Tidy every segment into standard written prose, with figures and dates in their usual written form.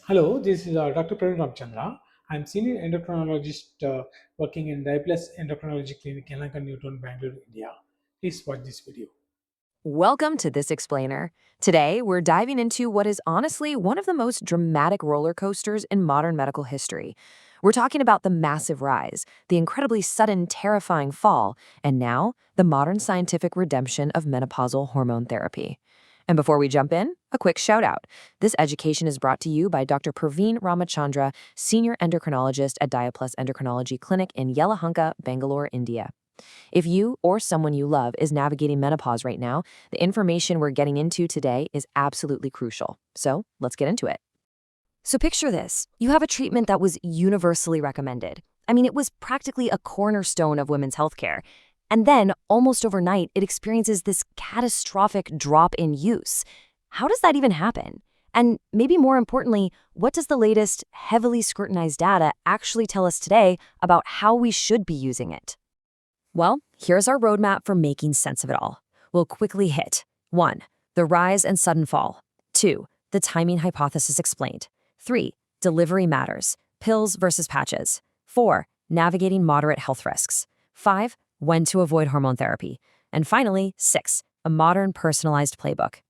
Hello, this is Dr. Praveen Ramchandra. I'm senior endocrinologist working in Diabetes Endocrinology Clinic in Lanka, Newton, Bangalore, India. Please watch this video. Welcome to This Explainer. Today, we're diving into what is honestly one of the most dramatic roller coasters in modern medical history. We're talking about the massive rise, the incredibly sudden, terrifying fall, and now, the modern scientific redemption of menopausal hormone therapy. And before we jump in, a quick shout out. This education is brought to you by Dr. Praveen Ramachandra, Senior Endocrinologist at Diaplus Endocrinology Clinic in Yelahanka, Bangalore, India. If you or someone you love is navigating menopause right now, the information we're getting into today is absolutely crucial. So let's get into it. So picture this. You have a treatment that was universally recommended. I mean, it was practically a cornerstone of women's healthcare. And then, almost overnight, it experiences this catastrophic drop in use. How does that even happen? And maybe more importantly, what does the latest, heavily scrutinized data actually tell us today about how we should be using it? Well, here's our roadmap for making sense of it all. We'll quickly hit 1. The rise and sudden fall. 2. The timing hypothesis explained. 3. Delivery matters. Pills versus patches. 4. Navigating moderate health risks. 5. When to avoid hormone therapy. And finally, 6. A modern personalized playbook.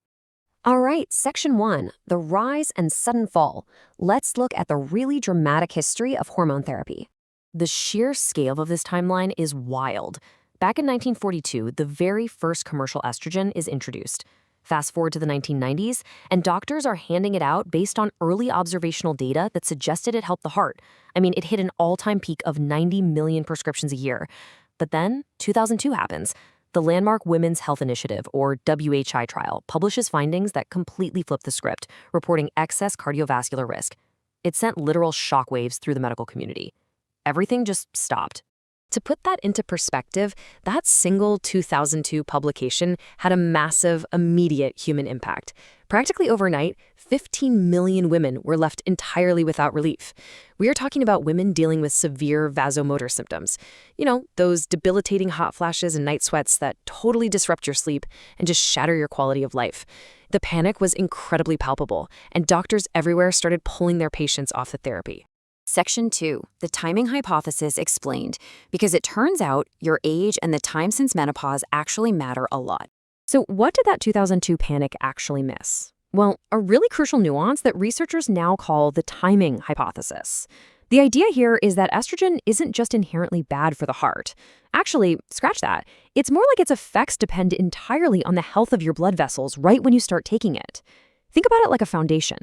All right, Section 1, the rise and sudden fall. Let's look at the really dramatic history of hormone therapy. The sheer scale of this timeline is wild. Back in 1942, the very first commercial estrogen is introduced. Fast forward to the 1990s, and doctors are handing it out based on early observational data that suggested it helped the heart. I mean, it hit an all-time peak of 90 million prescriptions a year. But then, 2002 happens. The landmark Women's Health Initiative, or WHI trial, publishes findings that completely flip the script, reporting excess cardiovascular risk. It sent literal shockwaves through the medical community. Everything just stopped. To put that into perspective, that single 2002 publication had a massive, immediate human impact. Practically overnight, 15 million women were left entirely without relief. We are talking about women dealing with severe vasomotor symptoms. You know, those debilitating hot flashes and night sweats that totally disrupt your sleep and just shatter your quality of life. The panic was incredibly palpable, and doctors everywhere started pulling their patients off the therapy. Section 2, the timing hypothesis explained, because it turns out your age and the time since menopause actually matter a lot. So what did that 2002 panic actually miss? Well, a really crucial nuance that researchers now call the timing hypothesis. The idea here is that estrogen isn't just inherently bad for the heart. Actually, scratch that. It's more like its effects depend entirely on the health of your blood vessels right when you start taking it. Think about it like a foundation.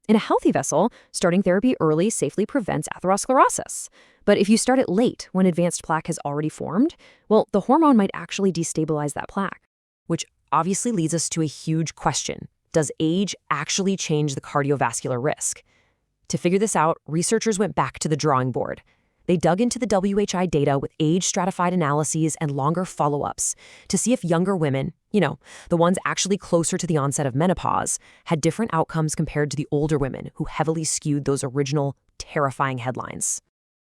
In a healthy vessel, starting therapy early safely prevents atherosclerosis. But if you start it late, when advanced plaque has already formed, well, the hormone might actually destabilize that plaque. Which obviously leads us to a huge question. Does age actually change the cardiovascular risk? To figure this out, researchers went back to the drawing board. They dug into the WHI data with age-stratified analyses and longer follow-ups to see if younger women, the ones actually closer to the onset of menopause, had different outcomes compared to the older women who heavily skewed those original, terrifying headlines.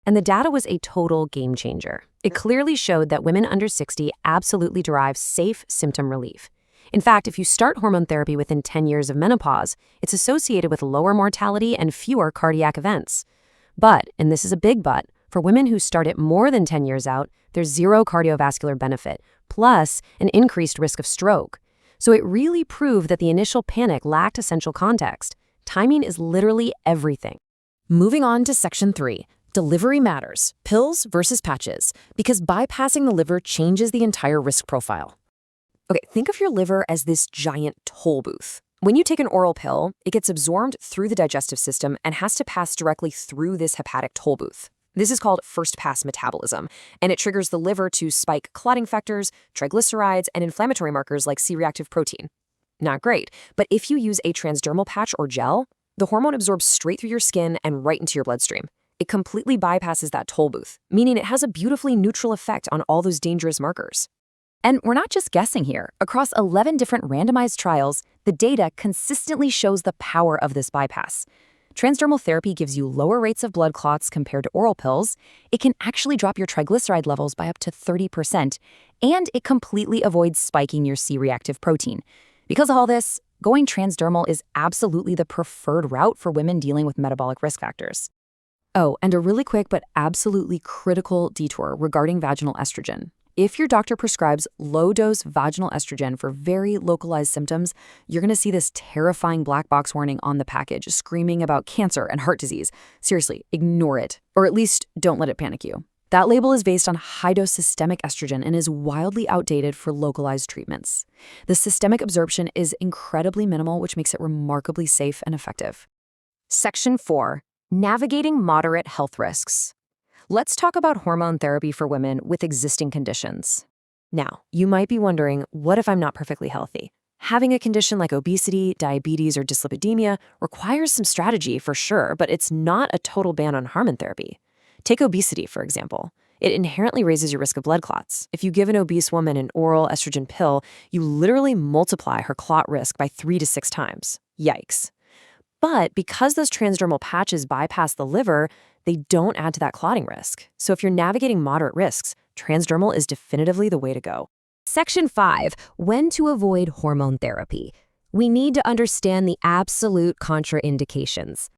And the data was a total game changer. It clearly showed that women under 60 absolutely derive safe symptom relief. In fact, if you start hormone therapy within 10 years of menopause, it's associated with lower mortality and fewer cardiac events. But, and this is a big but, for women who start it more than 10 years out, there's zero cardiovascular benefit, plus an increased risk of stroke. So it really proved that the initial panic lacked essential context. Timing is literally everything. Moving on to Section 3, delivery matters, pills versus patches, because bypassing the liver changes the entire risk profile. Okay, think of your liver as this giant toll booth. When you take an oral pill, it gets absorbed through the digestive system and has to pass directly through this hepatic toll booth. This is called first-pass metabolism, and it triggers the liver to spike clotting factors, triglycerides, and inflammatory markers like C-reactive protein. Not great, but if you use a transdermal patch or gel, the hormone absorbs straight through your skin and right into your bloodstream. It completely bypasses that toll booth, meaning it has a beautifully neutral effect on all those dangerous markers. And we're not just guessing here. Across 11 different randomized trials, the data consistently shows the power of this bypass. Transdermal therapy gives you lower rates of blood clots compared to oral pills. It can actually drop your triglyceride levels by up to 30%, and it completely avoids spiking your C-reactive protein. Because of all this, Going transdermal is absolutely the preferred route for women dealing with metabolic risk factors. Oh, and a really quick but absolutely critical detour regarding vaginal estrogen. If your doctor prescribes low-dose vaginal estrogen for very localized symptoms, you're going to see this terrifying black box warning on the package screaming about cancer and heart disease. Seriously, ignore it, or at least don't let it panic you. That label is based on high-dose systemic estrogen and is wildly outdated for localized treatments. The systemic absorption is incredibly minimal, which makes it remarkably safe and effective. Section 4. Navigating moderate health risks. Let's talk about hormone therapy for women with existing conditions. Now, you might be wondering, what if I'm not perfectly healthy? Having a condition like obesity, diabetes, or dyslipidemia requires some strategy for sure, but it's not a total ban on hormone therapy. Take obesity, for example. It inherently raises your risk of blood clots. If you give an obese woman an oral estrogen pill, you literally multiply her clot risk by 3 to 6 times. Yikes. But because those transdermal patches bypass the liver, they don't add to that clotting risk. So if you're navigating moderate risks, transdermal is definitively the way to go. Section 5. When to avoid hormone therapy. We need to understand the absolute contraindications.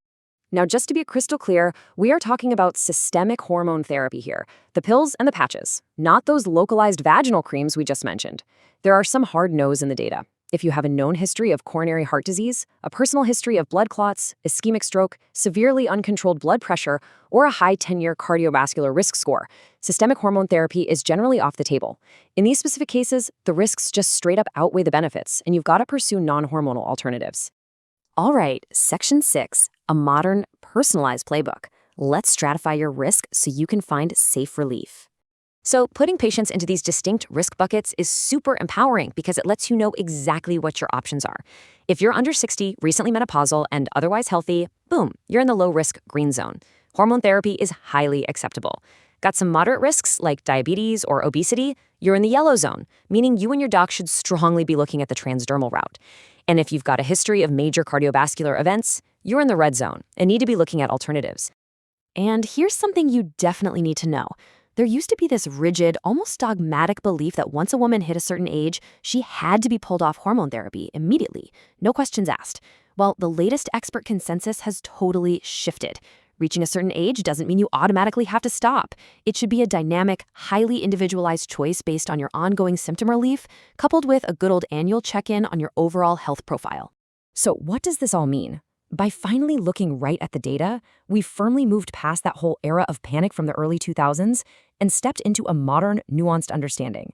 Now, just to be crystal clear, we are talking about systemic hormone therapy here, the pills and the patches, not those localized vaginal creams we just mentioned. There are some hard no's in the data. If you have a known history of coronary heart disease, a personal history of blood clots, ischemic stroke, severely uncontrolled blood pressure, or a high 10-year cardiovascular risk score, systemic hormone therapy is generally off the table. In these specific cases, the risks just straight up outweigh the benefits, and you've got to pursue non-hormonal alternatives. All right, Section 6, a modern, personalized playbook. Let's stratify your risk so you can find safe relief. So putting patients into these distinct risk buckets is super empowering because it lets you know exactly what your options are. If you're under 60, recently menopausal, and otherwise healthy, boom, you're in the low-risk green zone. Hormone therapy is highly acceptable. Got some moderate risks like diabetes or obesity? You're in the yellow zone, meaning you and your doc should strongly be looking at the transdermal route. And if you've got a history of major cardiovascular events, you're in the red zone and need to be looking at alternatives. And here's something you definitely need to know. There used to be this rigid, almost dogmatic belief that once a woman hit a certain age, she had to be pulled off hormone therapy immediately, no questions asked. Well, the latest expert consensus has totally shifted. Reaching a certain age doesn't mean you automatically have to stop. It should be a dynamic, highly individualized choice based on your ongoing symptom relief, coupled with a good old annual check-in on your overall health profile. So what does this all mean? By finally looking right at the data, we've firmly moved past that whole era of panic from the early 2000s and stepped into a modern, nuanced understanding.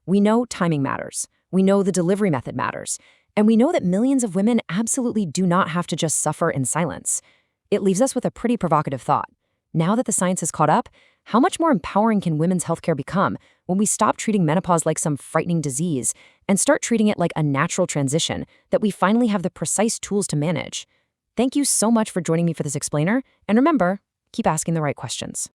We know timing matters. We know the delivery method matters. And we know that millions of women absolutely do not have to just suffer in silence. It leaves us with a pretty provocative thought. Now that the science has caught up, how much more empowering can women's healthcare become when we stop treating menopause like some frightening disease and start treating it like a natural transition that we finally have the precise tools to manage? Thank you so much for joining me for this explainer, and remember, keep asking the right questions.